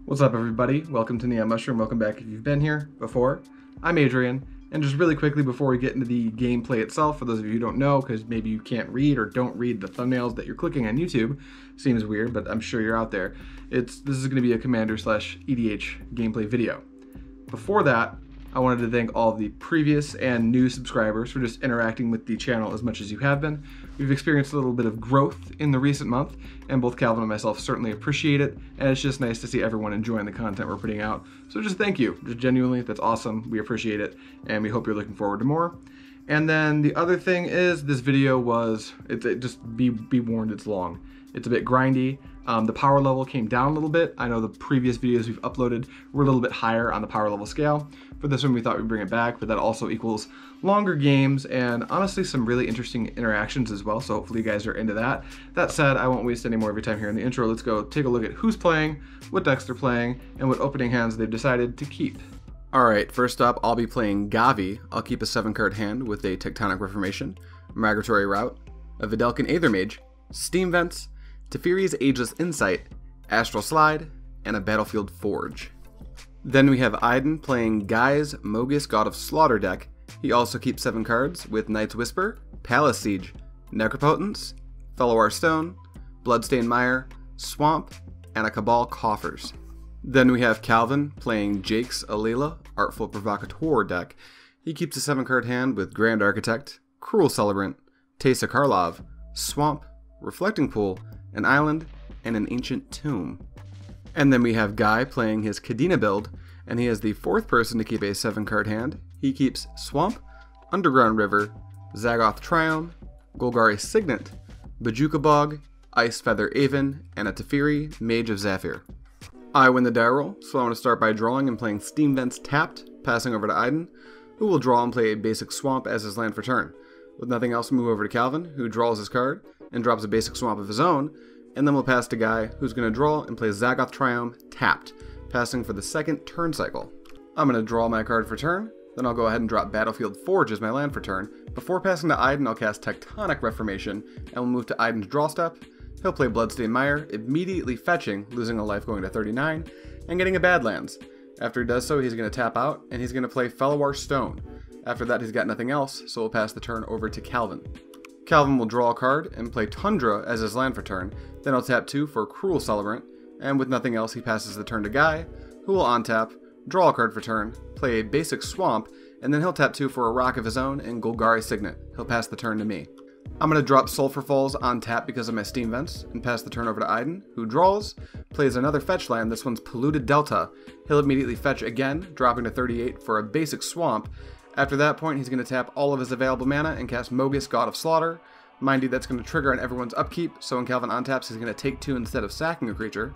What's up, everybody? Welcome to neonmushroom. Welcome back if you've been here before. I'm Adrian, and just really quickly before we get into the gameplay itself, for those of you who don't know, because maybe you can't read or don't read the thumbnails that you're clicking on YouTube, seems weird, but I'm sure you're out there. This is going to be a Commander/EDH gameplay video. Before that, I wanted to thank all of the previous and new subscribers for just interacting with the channel as much as you have been. We've experienced a little bit of growth in the recent month, and both Calvin and myself certainly appreciate it, and it's just nice to see everyone enjoying the content we're putting out. So just thank you. Just genuinely, that's awesome. We appreciate it, and we hope you're looking forward to more. And then the other thing is, this video was, just be warned, it's long. It's a bit grindy. The power level came down a little bit. I know the previous videos we've uploaded were a little bit higher on the power level scale. For this one, we thought we'd bring it back, but that also equals longer games and honestly some really interesting interactions as well, so hopefully you guys are into that. That said, I won't waste any more of your time here in the intro. Let's go take a look at who's playing, what decks they're playing, and what opening hands they've decided to keep. Alright, first up, I'll be playing Gavi. I'll keep a 7-card hand with a Tectonic Reformation, Migratory Route, a Vidalcan Aethermage, Steam Vents, Teferi's Ageless Insight, Astral Slide, and a Battlefield Forge. Then we have Ajdin playing Guy's Mogis God of Slaughter deck. He also keeps 7 cards with Knight's Whisper, Palace Siege, Necropotence, Fellowar Stone, Bloodstained Mire, Swamp, and a Cabal Coffers. Then we have Calvin playing Jake's Alela Artful Provocateur deck. He keeps a 7-card hand with Grand Architect, Cruel Celebrant, Teysa Karlov, Swamp, Reflecting Pool, an Island, and an Ancient Tomb. And then we have Guy playing his Kadena build, and he is the 4th person to keep a 7-card hand. He keeps Swamp, Underground River, Zagoth Triome, Golgari Signet, Bajuka Bog, Ice Feather Aven, and a Teferi Mage of Zephyr. I win the die roll, so I want to start by drawing and playing Steam Vents tapped, passing over to Ajdin, who will draw and play a basic Swamp as his land for turn. With nothing else, we'll move over to Calvin, who draws his card and drops a basic Swamp of his own, and then we'll pass to Guy, who's going to draw and play Zagoth Triome tapped, passing for the 2nd turn cycle. I'm going to draw my card for turn, then I'll go ahead and drop Battlefield Forge as my land for turn. Before passing to Ajdin, I'll cast Tectonic Reformation, and we'll move to Ajdin's draw step. He'll play Bloodstained Mire, immediately fetching, losing a life going to 39, and getting a Badlands. After he does so, he's going to tap out, and he's going to play Fellowar Stone. After that, he's got nothing else, so we'll pass the turn over to Calvin. Calvin will draw a card and play Tundra as his land for turn, then I'll tap 2 for Cruel Celebrant, and with nothing else he passes the turn to Guy, who will untap, draw a card for turn, play a basic Swamp, and then he'll tap 2 for a Rock of his own and Golgari Signet. He'll pass the turn to me. I'm going to drop Sulphur Falls on tap because of my Steam Vents, and pass the turn over to Ajdin, who draws, plays another fetch land, this one's Polluted Delta. He'll immediately fetch again, dropping to 38 for a basic Swamp. After that point, he's going to tap all of his available mana and cast Mogis God of Slaughter. Mind you, that's going to trigger on everyone's upkeep, so when Calvin untaps, he's going to take 2 instead of sacking a creature.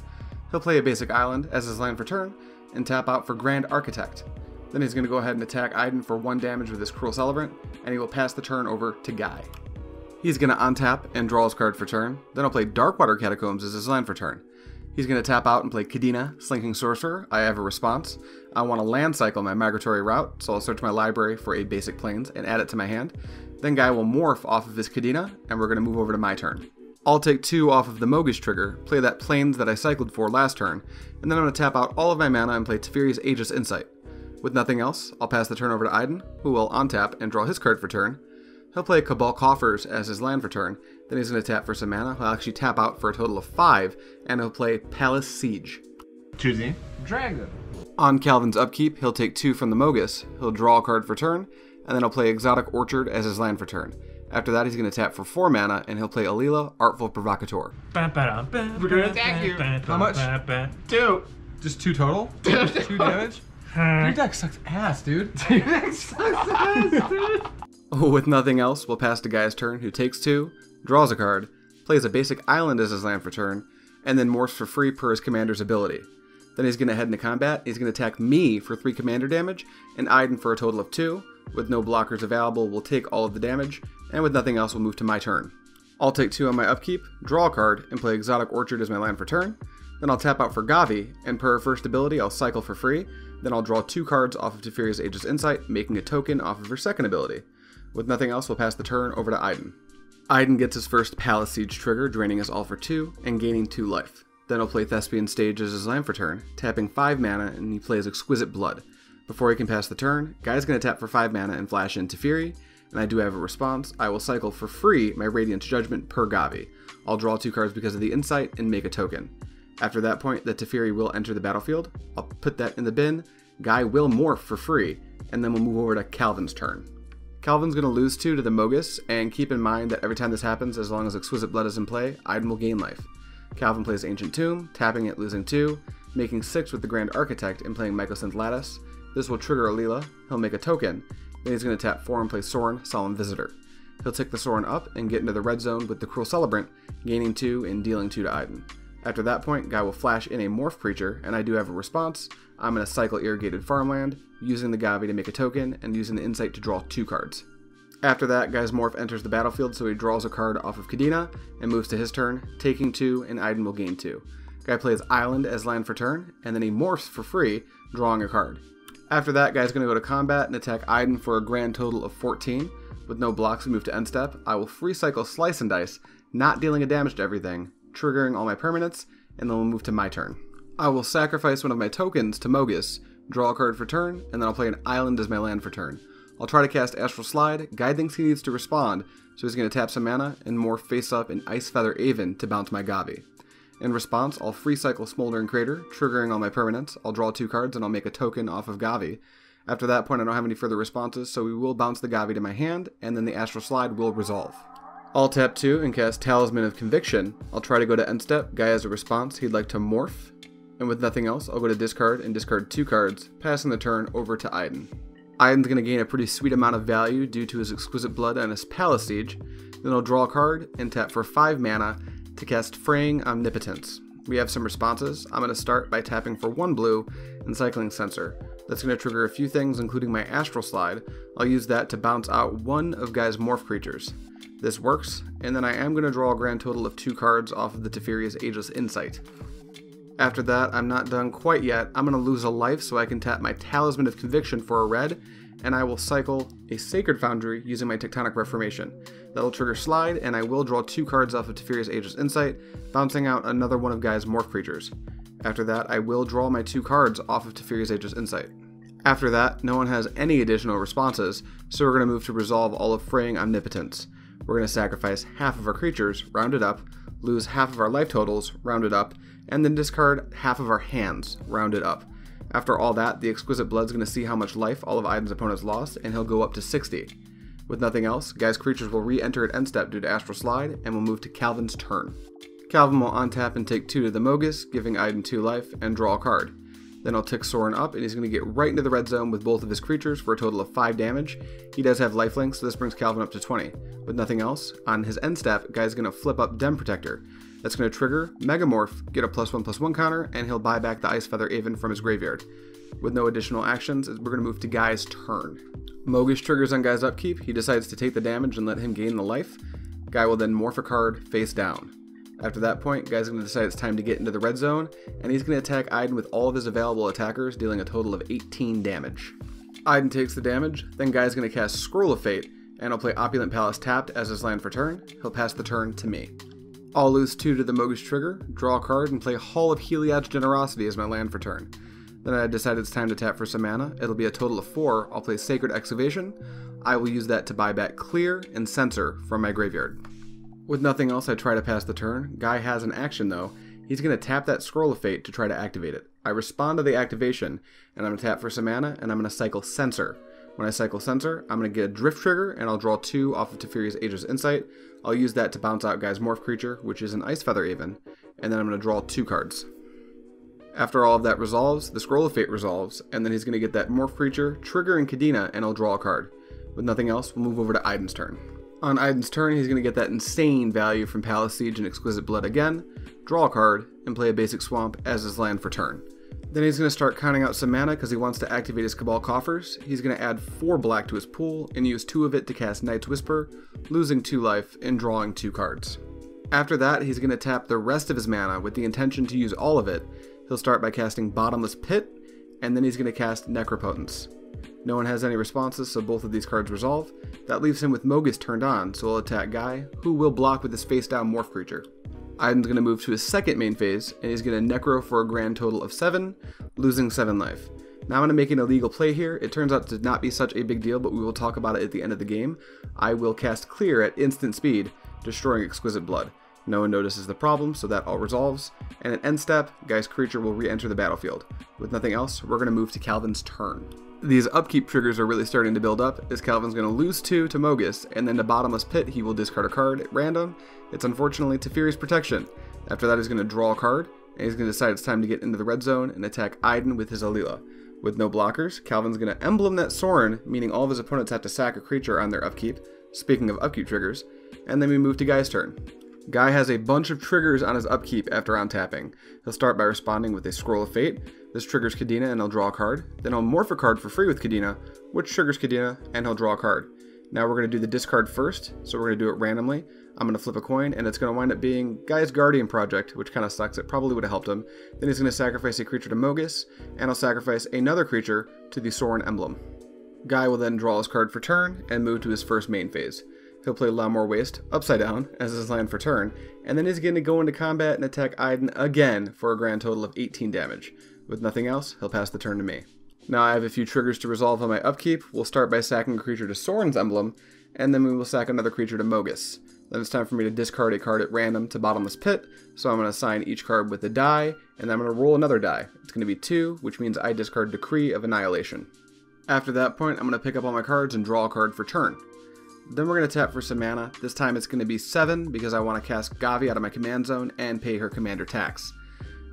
He'll play a basic Island as his land for turn, and tap out for Grand Architect. Then he's going to go ahead and attack Ajdin for 1 damage with his Cruel Celebrant, and he will pass the turn over to Guy. He's going to untap and draw his card for turn, then he'll play Darkwater Catacombs as his land for turn. He's going to tap out and play Kadena, Slinking Sorcerer. I have a response. I want to land cycle my Migratory Route, so I'll search my library for a basic Plains and add it to my hand. Then Guy will morph off of his Kadena, and we're going to move over to my turn. I'll take 2 off of the Mogis trigger, play that Plains that I cycled for last turn, and then I'm going to tap out all of my mana and play Teferi's Ageless Insight. With nothing else, I'll pass the turn over to Ajdin, who will untap and draw his card for turn. He'll play Cabal Coffers as his land for turn, then he's going to tap for some mana. He'll actually tap out for a total of 5, and he'll play Palace Siege. Choosing Dragon. On Calvin's upkeep, he'll take 2 from the Mogis, he'll draw a card for turn, and then he'll play Exotic Orchard as his land for turn. After that, he's going to tap for 4 mana, and he'll play Alela Artful Provocateur. We're gonna attack you. How much? 2. Just 2 total? 2 damage? Your deck sucks ass, dude. Your deck sucks ass, dude. With nothing else, we'll pass to Guy's turn, who takes 2, draws a card, plays a basic Island as his land for turn, and then morphs for free per his commander's ability. Then he's going to head into combat, he's going to attack me for 3 commander damage, and Ajdin for a total of 2. With no blockers available, we'll take all of the damage, and with nothing else, we'll move to my turn. I'll take 2 on my upkeep, draw a card, and play Exotic Orchard as my land for turn. Then I'll tap out for Gavi, and per her first ability, I'll cycle for free. Then I'll draw 2 cards off of Teferi's Ageless Insight, making a token off of her second ability. With nothing else, we'll pass the turn over to Ajdin. Ajdin gets his first Palace Siege trigger, draining us all for 2, and gaining 2 life. Then he'll play Thespian Stage as his land for turn, tapping 5 mana, and he plays Exquisite Blood. Before he can pass the turn, Guy's going to tap for 5 mana and flash into Fury, and I do have a response. I will cycle for free my Radiant Judgment per Gavi. I'll draw 2 cards because of the Insight and make a token. After that point, the Teferi will enter the battlefield. I'll put that in the bin. Guy will morph for free, and then we'll move over to Calvin's turn. Calvin's going to lose 2 to the Mogis, and keep in mind that every time this happens, as long as Exquisite Blood is in play, Ajdin will gain life. Calvin plays Ancient Tomb, tapping it, losing 2, making 6 with the Grand Architect and playing Mycosynth Lattice. This will trigger Alela, he'll make a token, then he's going to tap 4 and play Sorin, Solemn Visitor. He'll tick the Sorin up and get into the red zone with the Cruel Celebrant, gaining 2 and dealing 2 to Ajdin. After that point, Guy will flash in a Morph creature, and I do have a response. I'm going to cycle Irrigated Farmland, using the Gavi to make a token, and using the Insight to draw 2 cards. After that, Guy's Morph enters the battlefield, so he draws a card off of Kadena and moves to his turn, taking 2, and Ajdin will gain 2. Guy plays Island as land for turn, and then he morphs for free, drawing a card. After that, Guy's going to go to combat and attack Ajdin for a grand total of 14. With no blocks, we move to end step. I will free cycle Slice and Dice, not dealing a damage to everything, triggering all my permanents, and then we'll move to my turn. I will sacrifice one of my tokens to Mogis, draw a card for turn, and then I'll play an Island as my land for turn. I'll try to cast Astral Slide. Guy thinks he needs to respond, so he's going to tap some mana and morph face up in Ice Feather Aven to bounce my Gavi. In response, I'll free cycle Smoldering Crater, triggering all my permanents. I'll draw 2 cards and I'll make a token off of Gavi. After that point, I don't have any further responses, so we will bounce the Gavi to my hand, and then the Astral Slide will resolve. I'll tap 2 and cast Talisman of Conviction. I'll try to go to end step. Guy has a response. He'd like to morph. And with nothing else, I'll go to discard and discard 2 cards, passing the turn over to Ajdin. Ajdin's going to gain a pretty sweet amount of value due to his Exquisite Blood and his Palace Siege. Then I'll draw a card and tap for 5 mana to cast Fraying Omnipotence. We have some responses. I'm going to start by tapping for 1 blue and cycling Censor. That's going to trigger a few things, including my Astral Slide. I'll use that to bounce out one of Guy's Morph creatures. This works, and then I am going to draw a grand total of 2 cards off of the Teferi's Ageless Insight. After that, I'm not done quite yet. I'm going to lose a life so I can tap my Talisman of Conviction for a red, and I will cycle a Sacred Foundry using my Tectonic Reformation. That'll trigger Slide, and I will draw 2 cards off of Teferi's Ageless Insight, bouncing out another one of Guy's Morph creatures. After that, I will draw my 2 cards off of Teferi's Ageless Insight. After that, no one has any additional responses, so we're going to move to resolve all of Fraying Omnipotence. We're going to sacrifice half of our creatures, rounded up, lose half of our life totals, rounded up, and then discard half of our hands, rounded up. After all that, the Exquisite Blood's going to see how much life all of Ajdin's opponents lost, and he'll go up to 60. With nothing else, Guy's creatures will re-enter at end step due to Astral Slide, and we'll move to Calvin's turn. Calvin will untap and take 2 to the Mogis, giving Ajdin 2 life, and draw a card. Then I'll tick Sorin up, and he's going to get right into the red zone with both of his creatures for a total of 5 damage. He does have lifelink, so this brings Calvin up to 20. With nothing else, on his end step, Guy's going to flip up Dem Protector. That's going to trigger Megamorph, get a +1/+1 counter, and he'll buy back the Ice Feather Aven from his graveyard. With no additional actions, we're going to move to Guy's turn. Mogis triggers on Guy's upkeep. He decides to take the damage and let him gain the life. Guy will then morph a card face down. After that point, Guy's going to decide it's time to get into the red zone, and he's going to attack Ajdin with all of his available attackers, dealing a total of 18 damage. Ajdin takes the damage, then Guy's going to cast Scroll of Fate, and he'll play Opulent Palace tapped as his land for turn. He'll pass the turn to me. I'll lose 2 to the Mogis trigger, draw a card, and play Hall of Heliod's Generosity as my land for turn. Then I decide it's time to tap for some mana. It'll be a total of 4. I'll play Sacred Excavation. I will use that to buy back Clear and Censor from my graveyard. With nothing else, I try to pass the turn. Guy has an action though. He's going to tap that Scroll of Fate to try to activate it. I respond to the activation, and I'm going to tap for some mana, and I'm going to cycle Censor. When I cycle Censor, I'm going to get a Drift trigger, and I'll draw 2 off of Teferi's Ageless Insight. I'll use that to bounce out Guy's Morph creature, which is an Ice Feather Aven, and then I'm going to draw 2 cards. After all of that resolves, the Scroll of Fate resolves, and then he's going to get that Morph creature, triggering Kadena, and I'll draw a card. With nothing else, we'll move over to Ajdin's turn. On Ajdin's turn, he's going to get that insane value from Palace Siege and Exquisite Blood again, draw a card, and play a basic swamp as his land for turn. Then he's going to start counting out some mana because he wants to activate his Cabal Coffers. He's going to add 4 black to his pool and use 2 of it to cast Night's Whisper, losing 2 life and drawing 2 cards. After that, he's going to tap the rest of his mana with the intention to use all of it. He'll start by casting Bottomless Pit, and then he's going to cast Necropotence. No one has any responses, so both of these cards resolve. That leaves him with Mogis turned on, so he'll attack Guy, who will block with his face-down Morph creature. Ajdin's going to move to his second main phase, and he's going to necro for a grand total of 7, losing 7 life. Now I'm going to make an illegal play here. It turns out to not be such a big deal, but we will talk about it at the end of the game. I will cast Clear at instant speed, destroying Exquisite Blood. No one notices the problem, so that all resolves. And at end step, Guy's creature will re-enter the battlefield. With nothing else, we're going to move to Calvin's turn. These upkeep triggers are really starting to build up, as Calvin's going to lose 2 to Mogis, and then to Bottomless Pit he will discard a card at random. It's unfortunately Teferi's Protection. After that he's going to draw a card, and he's going to decide it's time to get into the red zone and attack Ajdin with his Alela. With no blockers, Calvin's going to emblem that Sorin, meaning all of his opponents have to sack a creature on their upkeep, speaking of upkeep triggers, and then we move to Guy's turn. Guy has a bunch of triggers on his upkeep after untapping. He'll start by responding with a Scroll of Fate. This triggers Kadena and he'll draw a card. Then he'll morph a card for free with Kadena, which triggers Kadena and he'll draw a card. Now we're going to do the discard first, so we're going to do it randomly. I'm going to flip a coin and it's going to wind up being Guy's Guardian Project, which kind of sucks. It probably would have helped him. Then he's going to sacrifice a creature to Mogis, and he'll sacrifice another creature to the Sorin emblem. Guy will then draw his card for turn and move to his first main phase. He'll play Lmao Waste upside down as his land for turn, and then he's going to go into combat and attack Ajdin again for a grand total of 18 damage. With nothing else, he'll pass the turn to me. Now I have a few triggers to resolve on my upkeep. We'll start by sacking a creature to Sorin's emblem, and then we will sack another creature to Mogis. Then it's time for me to discard a card at random to Bottomless Pit, so I'm going to assign each card with a die, and then I'm going to roll another die. It's going to be 2, which means I discard Decree of Annihilation. After that point, I'm going to pick up all my cards and draw a card for turn. Then we're going to tap for some mana. This time it's going to be 7 because I want to cast Gavi out of my command zone and pay her commander tax.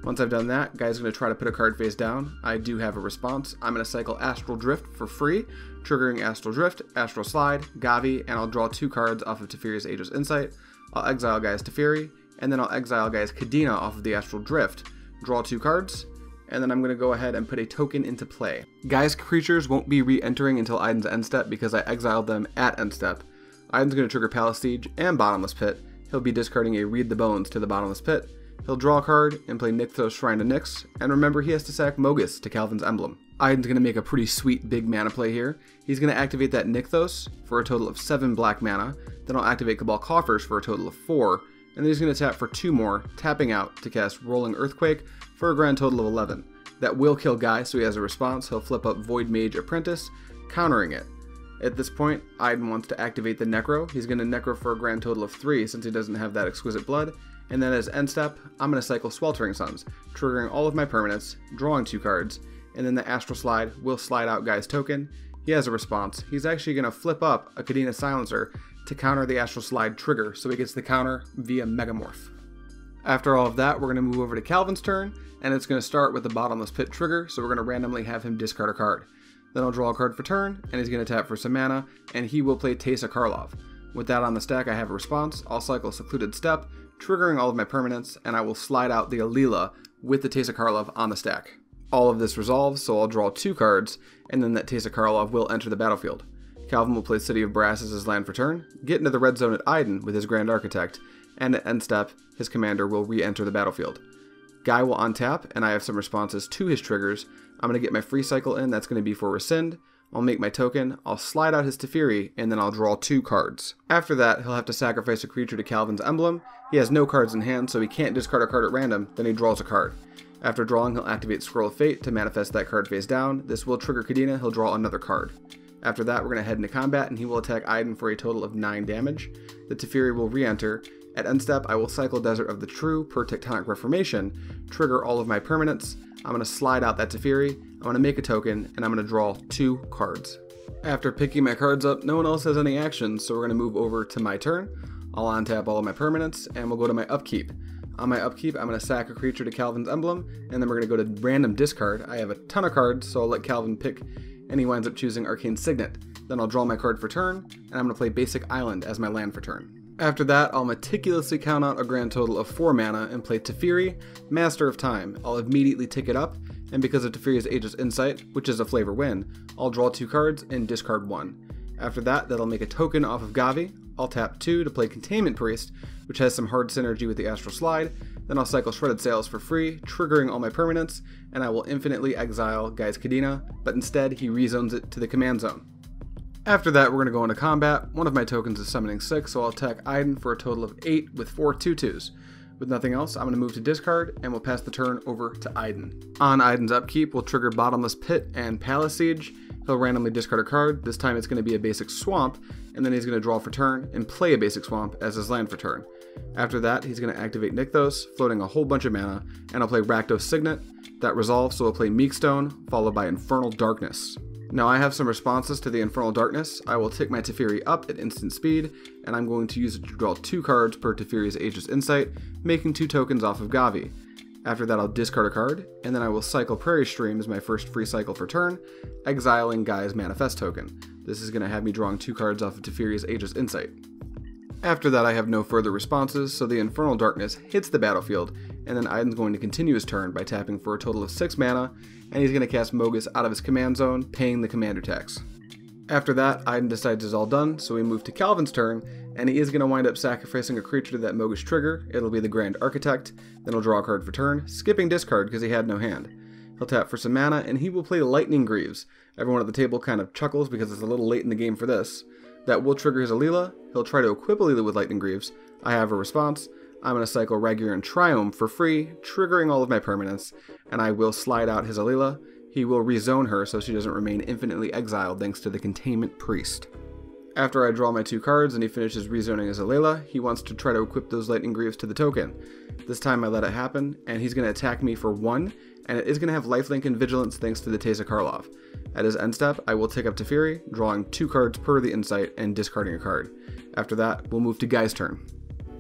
Once I've done that, Guy's going to try to put a card face down. I do have a response. I'm going to cycle Astral Drift for free, triggering Astral Drift, Astral Slide, Gavi, and I'll draw 2 cards off of Teferi's Aegis Insight. I'll exile Guy's Teferi, and then I'll exile Guy's Kadena off of the Astral Drift, draw 2 cards, and then I'm going to go ahead and put a token into play. Guy's creatures won't be re-entering until Ajdin's end step because I exiled them at end step. Ajdin's going to trigger Palace Siege and Bottomless Pit. He'll be discarding a Read the Bones to the Bottomless Pit. He'll draw a card and play Nykthos Shrine to Nyx, and remember he has to sack Mogis to Calvin's emblem. Ajdin's going to make a pretty sweet big mana play here. He's going to activate that Nykthos for a total of 7 black mana, then I'll activate Cabal Coffers for a total of 4, and then he's going to tap for 2 more, tapping out to cast Rolling Earthquake for a grand total of 11. That will kill Guy, so he has a response. He'll flip up Void Mage Apprentice, countering it. At this point, Ajdin wants to activate the Necro. He's going to Necro for a grand total of 3 since he doesn't have that Exquisite Blood. And then as end step, I'm going to cycle Sweltering Suns, triggering all of my permanents, drawing 2 cards, and then the Astral Slide will slide out Guy's token. He has a response. He's actually going to flip up a Kadena Silencer to counter the Astral Slide trigger, so he gets the counter via Megamorph. After all of that, we're going to move over to Calvin's turn, and it's going to start with the Bottomless Pit trigger, so we're going to randomly have him discard a card. Then I'll draw a card for turn, and he's going to tap for some mana, and he will play Teysa Karlov. With that on the stack, I have a response. I'll cycle Secluded Step, triggering all of my permanents, and I will slide out the Alela with the Teysa Karlov on the stack. All of this resolves, so I'll draw 2 cards, and then that Teysa Karlov will enter the battlefield. Calvin will play City of Brass as his land for turn, get into the red zone at Ajdin with his Grand Architect, and at end step, his commander will re-enter the battlefield. Guy will untap, and I have some responses to his triggers. I'm going to get my free cycle in, that's going to be for Rescind. I'll make my token, I'll slide out his Teferi, and then I'll draw 2 cards. After that, he'll have to sacrifice a creature to Calvin's emblem. He has no cards in hand, so he can't discard a card at random, then he draws a card. After drawing, he'll activate Scroll of Fate to manifest that card face down. This will trigger Kadena, he'll draw another card. After that, we're going to head into combat, and he will attack Ajdin for a total of 9 damage. The Teferi will re-enter. At end step, I will cycle Desert of the True per Tectonic Reformation, trigger all of my permanents. I'm going to slide out that Teferi, I'm going to make a token, and I'm going to draw 2 cards. After picking my cards up, no one else has any actions, so we're going to move over to my turn. I'll untap all of my permanents, and we'll go to my upkeep. On my upkeep, I'm going to sack a creature to Calvin's emblem, and then we're going to go to random discard. I have a ton of cards, so I'll let Calvin pick, and he winds up choosing Arcane Signet. Then I'll draw my card for turn, and I'm going to play Basic Island as my land for turn. After that, I'll meticulously count out a grand total of 4 mana and play Teferi, Master of Time. I'll immediately tick it up, and because of Teferi's Aegis Insight, which is a flavor win, I'll draw 2 cards and discard 1. After that, that'll make a token off of Gavi. I'll tap 2 to play Containment Priest, which has some hard synergy with the Astral Slide. Then I'll cycle Shredded Sails for free, triggering all my permanents, and I will infinitely exile Guy's Kadena, but instead he rezones it to the command zone. After that, we're going to go into combat. One of my tokens is summoning 6, so I'll attack Ajdin for a total of 8 with 4 2/2s. With nothing else, I'm going to move to discard, and we'll pass the turn over to Ajdin. On Ajdin's upkeep, we'll trigger Bottomless Pit and Palace Siege. He'll randomly discard a card. This time it's going to be a basic swamp, and then he's going to draw for turn and play a basic swamp as his land for turn. After that, he's going to activate Nykthos, floating a whole bunch of mana, and I'll play Rakdos Signet. That resolves, so we'll play Meekstone, followed by Infernal Darkness. Now I have some responses to the Infernal Darkness. I will tick my Teferi up at instant speed, and I'm going to use it to draw 2 cards per Teferi's Aegis Insight, making 2 tokens off of Gavi. After that, I'll discard a card, and then I will cycle Prairie Stream as my first free cycle for turn, exiling Gaia's Manifest token. This is going to have me drawing 2 cards off of Teferi's Aegis Insight. After that, I have no further responses, so the Infernal Darkness hits the battlefield, and then Ajdin's going to continue his turn by tapping for a total of 6 mana, and he's going to cast Mogis out of his command zone, paying the commander tax. After that, Ajdin decides it's all done, so we move to Calvin's turn, and he is going to wind up sacrificing a creature to that Mogis trigger. It'll be the Grand Architect, then he'll draw a card for turn, skipping discard because he had no hand. He'll tap for some mana, and he will play Lightning Greaves. Everyone at the table kind of chuckles because it's a little late in the game for this. That will trigger his Alela. He'll try to equip Alela with Lightning Greaves. I have a response. I'm going to cycle Raguran Triome for free, triggering all of my permanents, and I will slide out his Alela. He will rezone her so she doesn't remain infinitely exiled thanks to the Containment Priest. After I draw my 2 cards and he finishes rezoning his Alela, he wants to try to equip those Lightning Greaves to the token. This time I let it happen, and he's going to attack me for 1, and it is going to have lifelink and vigilance thanks to the Teysa Karlov. At his end step, I will tick up Teferi, drawing 2 cards per the insight and discarding a card. After that, we'll move to Guy's turn.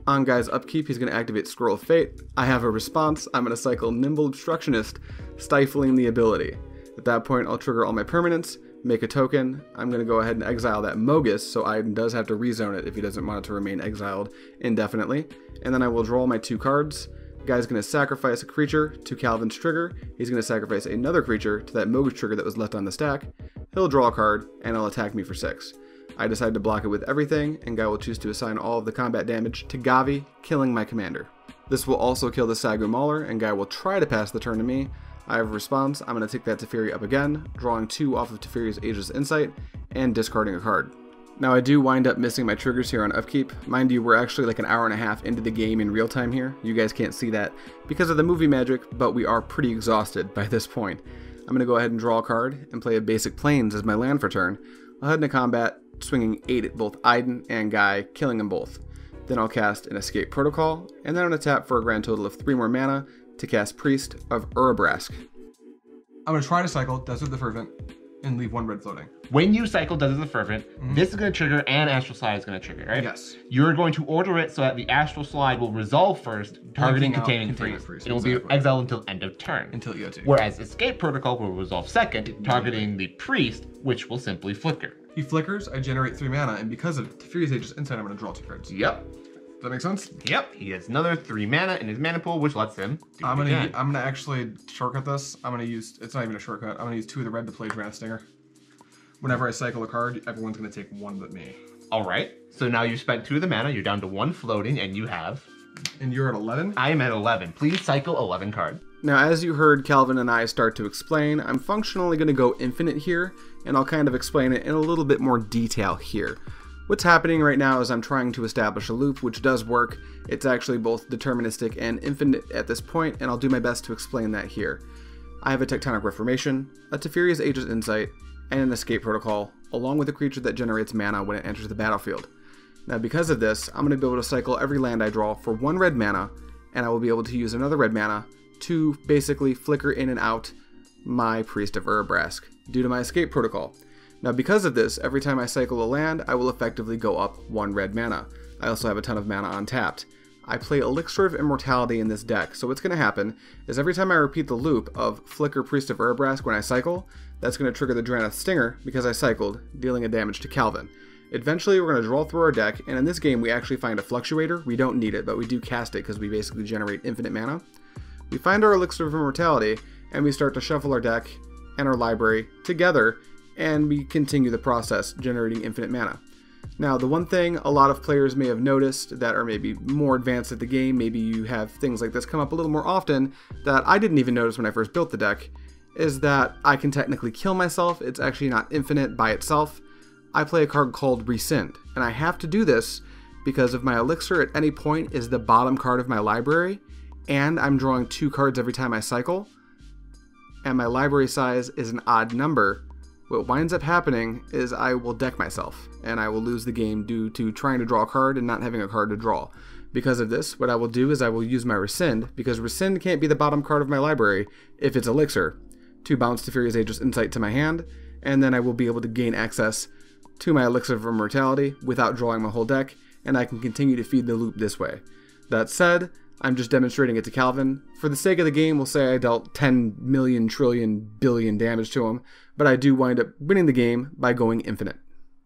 On Guy's upkeep, he's going to activate Scroll of Fate. I have a response. I'm going to cycle Nimble Obstructionist, stifling the ability. At that point, I'll trigger all my permanents, make a token. I'm going to go ahead and exile that Mogis, so Ajdin does have to rezone it if he doesn't want it to remain exiled indefinitely. And then I will draw my 2 cards. Guy's going to sacrifice a creature to Calvin's trigger. He's going to sacrifice another creature to that Mogis trigger that was left on the stack. He'll draw a card, and he'll attack me for 6. I decide to block it with everything, and Guy will choose to assign all of the combat damage to Gavi, killing my commander. This will also kill the Sagu Mauler, and Guy will try to pass the turn to me. I have a response. I'm going to take that Teferi up again, drawing 2 off of Teferi's Aegis Insight, and discarding a card. Now I do wind up missing my triggers here on upkeep. Mind you, we're actually like an hour and a half into the game in real time here. You guys can't see that because of the movie magic, but we are pretty exhausted by this point. I'm going to go ahead and draw a card and play a basic Plains as my land for turn. I'll head into combat, swinging 8 at both Ajdin and Guy, killing them both. Then I'll cast an Escape Protocol, and then I'm going to tap for a grand total of 3 more mana to cast Priest of Urabrask. I'm going to try to cycle Desert the Fervent and leave 1 red floating. When you cycle Desert the Fervent, this is going to trigger and Astral Slide is going to trigger, right? Yes. You're going to order it so that the Astral Slide will resolve first, targeting Containment Priest. It will be exiled until end of turn. Until you go to. Whereas Escape Protocol will resolve second, targeting the Priest, which will simply flicker. He flickers, I generate 3 mana, and because of Teferi's Aegis Insight, I'm going to draw 2 cards. Yep. Does that make sense? Yep. He has another 3 mana in his mana pool, which lets him do I'm gonna actually shortcut this. I'm gonna use, it's not even a shortcut, I'm gonna use 2 of the red to play Draft Stinger. Whenever I cycle a card, everyone's gonna take 1 but me. Alright. So now you've spent 2 of the mana, you're down to 1 floating, and you have... And you're at 11? I am at 11. Please cycle 11 cards. Now, as you heard Calvin and I start to explain, I'm functionally gonna go infinite here, and I'll kind of explain it in a little bit more detail here. What's happening right now is I'm trying to establish a loop, which does work. It's actually both deterministic and infinite at this point, and I'll do my best to explain that here. I have a Tectonic Reformation, a Teferi's Aegis Insight, and an Escape Protocol, along with a creature that generates mana when it enters the battlefield. Now because of this, I'm going to be able to cycle every land I draw for 1 red mana, and I will be able to use another red mana to basically flicker in and out my Priest of Urabrask, due to my Escape Protocol. Now because of this, every time I cycle a land, I will effectively go up 1 red mana. I also have a ton of mana untapped. I play Elixir of Immortality in this deck, so what's going to happen is every time I repeat the loop of Flicker Priest of Urabrask when I cycle, that's going to trigger the Drannith Stinger because I cycled, dealing a damage to Calvin. Eventually we're going to draw through our deck, and in this game we actually find a Fluctuator. We don't need it, but we do cast it because we basically generate infinite mana. We find our Elixir of Immortality, and we start to shuffle our deck and our library together, and we continue the process, generating infinite mana. Now, the one thing a lot of players may have noticed that are maybe more advanced at the game, maybe you have things like this come up a little more often, that I didn't even notice when I first built the deck, is that I can technically kill myself. It's actually not infinite by itself. I play a card called Rescind, and I have to do this because if my elixir at any point is the bottom card of my library, and I'm drawing 2 cards every time I cycle, and my library size is an odd number, what winds up happening is I will deck myself, and I will lose the game due to trying to draw a card and not having a card to draw. Because of this, what I will do is I will use my Rescind, because Rescind can't be the bottom card of my library if it's Elixir, to bounce Teferi's Aegis Insight to my hand, and then I will be able to gain access to my Elixir of Immortality without drawing my whole deck, and I can continue to feed the loop this way. That said, I'm just demonstrating it to Calvin. For the sake of the game, we'll say I dealt 10 million trillion billion damage to him, but I do wind up winning the game by going infinite.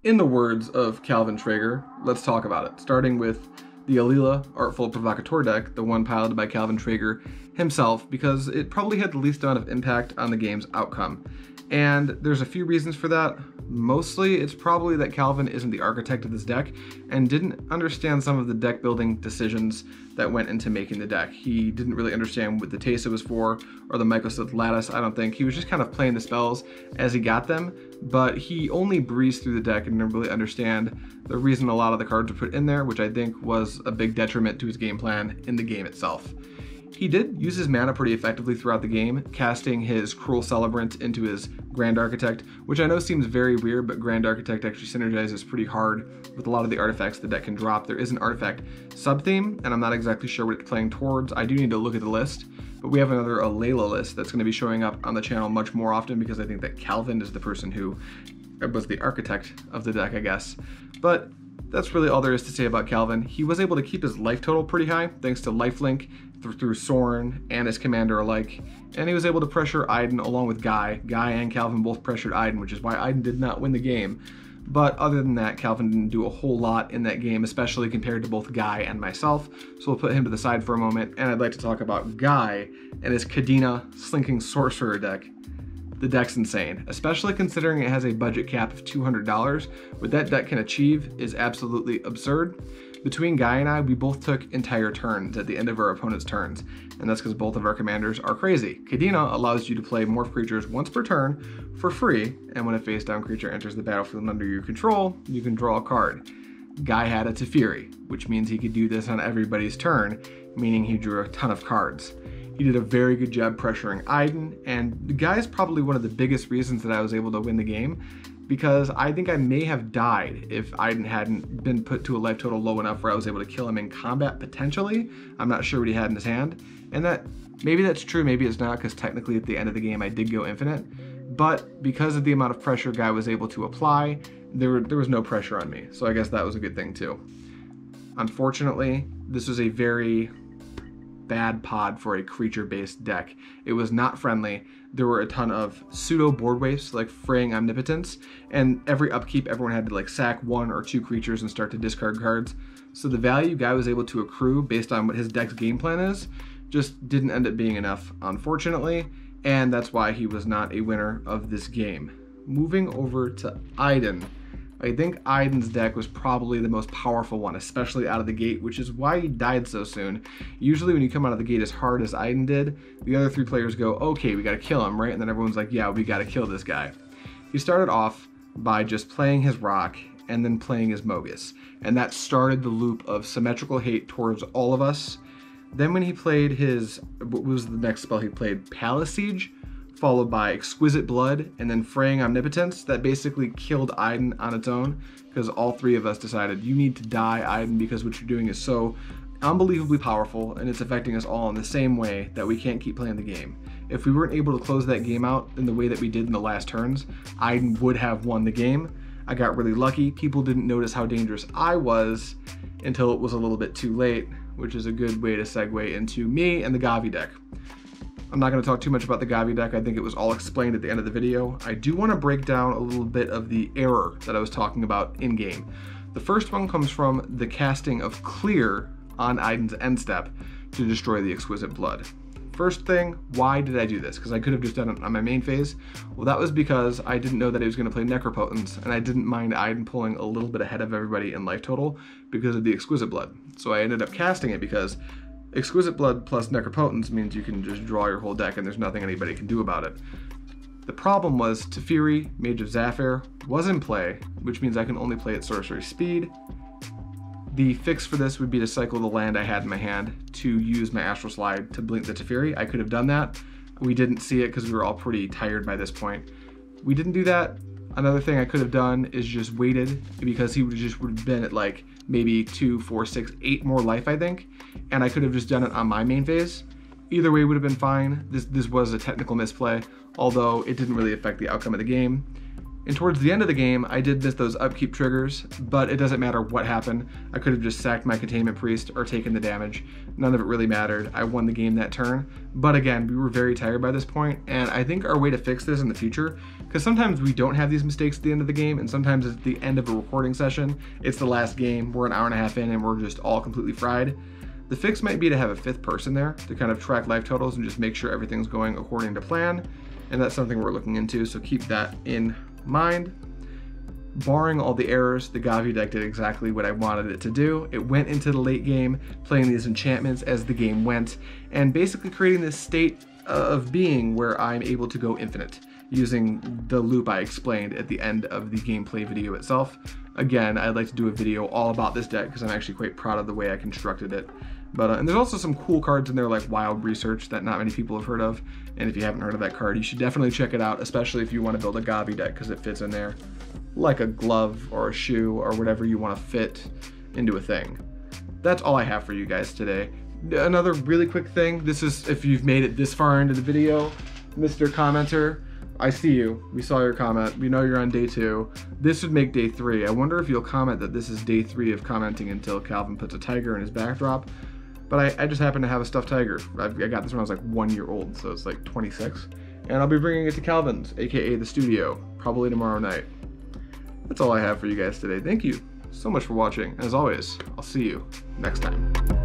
In the words of Calvin Traeger, let's talk about it, starting with the Alela Artful Provocateur deck, the one piloted by Calvin Traeger himself, because it probably had the least amount of impact on the game's outcome. And there's a few reasons for that. Mostly, it's probably that Calvin isn't the architect of this deck and didn't understand some of the deck building decisions that went into making the deck. He didn't really understand what the Tesa was for or the Mycosynth Lattice, I don't think. He was just kind of playing the spells as he got them, but he only breezed through the deck and didn't really understand the reason a lot of the cards were put in there, which I think was a big detriment to his game plan in the game itself. He did use his mana pretty effectively throughout the game, casting his Cruel Celebrant into his Grand Architect, which I know seems very weird, but Grand Architect actually synergizes pretty hard with a lot of the artifacts the deck can drop. There is an artifact sub-theme, and I'm not exactly sure what it's playing towards. I do need to look at the list, but we have another Alela list that's going to be showing up on the channel much more often because I think that Calvin is the person who was the architect of the deck, I guess. But that's really all there is to say about Calvin. He was able to keep his life total pretty high thanks to lifelink through Soren and his commander alike, and he was able to pressure Ajdin along with Guy. Guy and Calvin both pressured Ajdin, which is why Ajdin did not win the game. But other than that, Calvin didn't do a whole lot in that game, especially compared to both Guy and myself, so we'll put him to the side for a moment, and I'd like to talk about Guy and his Kadena Slinking Sorcerer deck. The deck's insane, especially considering it has a budget cap of $200. What that deck can achieve is absolutely absurd. Between Guy and I, we both took entire turns at the end of our opponent's turns, and that's because both of our commanders are crazy. Kadena allows you to play morph creatures once per turn for free, and when a face-down creature enters the battlefield under your control, you can draw a card. Guy had a Teferi, which means he could do this on everybody's turn, meaning he drew a ton of cards. He did a very good job pressuring Ajdin, and the Guy is probably one of the biggest reasons that I was able to win the game, because I think I may have died if Ajdin hadn't been put to a life total low enough where I was able to kill him in combat, potentially. I'm not sure what he had in his hand, and that maybe that's true, maybe it's not, because technically at the end of the game I did go infinite, but because of the amount of pressure Guy was able to apply, there was no pressure on me, so I guess that was a good thing too. Unfortunately, this was a very bad pod for a creature-based deck. It was not friendly. There were a ton of pseudo board waifs like Fraying Omnipotence, and every upkeep everyone had to like sack 1 or 2 creatures and start to discard cards. So the value Guy was able to accrue based on what his deck's game plan is just didn't end up being enough, unfortunately, and that's why he was not a winner of this game. Moving over to Ajdin. I think Ajdin's deck was probably the most powerful one, especially out of the gate, which is why he died so soon. Usually when you come out of the gate as hard as Ajdin did, the other 3 players go, okay, we gotta kill him, right? And then everyone's like, yeah, we gotta kill this guy. He started off by just playing his rock and then playing his Mogis, and that started the loop of symmetrical hate towards all of us. Then when he played his, what was the next spell he played? Palace Siege, followed by Exquisite Blood, and then Fraying Omnipotence. That basically killed Ajdin on its own, because all 3 of us decided, you need to die, Ajdin, because what you're doing is so unbelievably powerful, and it's affecting us all in the same way that we can't keep playing the game. If we weren't able to close that game out in the way that we did in the last turns, Ajdin would have won the game. I got really lucky. People didn't notice how dangerous I was until it was a little bit too late, which is a good way to segue into me and the Gavi deck. I'm not going to talk too much about the Gavi deck. I think it was all explained at the end of the video. I do want to break down a little bit of the error that I was talking about in-game. The first one comes from the casting of Clear on Ajdin's end step to destroy the Exquisite Blood. First thing, why did I do this? Because I could have just done it on my main phase. Well, that was because I didn't know that he was going to play Necropotence, and I didn't mind Ajdin pulling a little bit ahead of everybody in life total because of the Exquisite Blood. So I ended up casting it because Exquisite Blood plus Necropotence means you can just draw your whole deck and there's nothing anybody can do about it. The problem was Teferi, Mage of Zafir, was in play, which means I can only play at sorcery speed, The fix for this would be to cycle the land I had in my hand to use my Astral Slide to blink the Teferi. I could have done that. We didn't see it because we were all pretty tired by this point. We didn't do that. Another thing I could have done is just waited, because he would have been at like maybe 2, 4, 6, 8 more life, I think. And I could have just done it on my main phase. Either way would have been fine. This was a technical misplay, although it didn't really affect the outcome of the game. And towards the end of the game, I did miss those upkeep triggers, but it doesn't matter what happened. I could have just sacked my Containment Priest or taken the damage. None of it really mattered. I won the game that turn. But again, we were very tired by this point, and I think our way to fix this in the future, because sometimes we don't have these mistakes at the end of the game, and sometimes it's the end of a recording session. It's the last game, we're an hour and a half in, and we're just all completely fried. The fix might be to have a 5th person there to kind of track life totals and just make sure everything's going according to plan. And that's something we're looking into, so keep that in mind. Barring all the errors, the Gavi deck did exactly what I wanted it to do. It went into the late game, playing these enchantments as the game went, and basically creating this state of being where I'm able to go infinite, using the loop I explained at the end of the gameplay video itself. Again, I'd like to do a video all about this deck because I'm actually quite proud of the way I constructed it. But and there's also some cool cards in there like Wild Research that not many people have heard of, and if you haven't heard of that card, you should definitely check it out, especially if you want to build a Gavi deck, because it fits in there like a glove or a shoe or whatever you want to fit into a thing. That's all I have for you guys today. Another really quick thing, this is if you've made it this far into the video, Mr. Commenter, I see you. We saw your comment. We know you're on day 2. This would make day 3. I wonder if you'll comment that this is day 3 of commenting until Calvin puts a tiger in his backdrop. But I just happen to have a stuffed tiger. I got this when I was like 1 year old, so it's like 26. And I'll be bringing it to Calvin's, aka the studio, probably tomorrow night. That's all I have for you guys today. Thank you so much for watching. As always, I'll see you next time.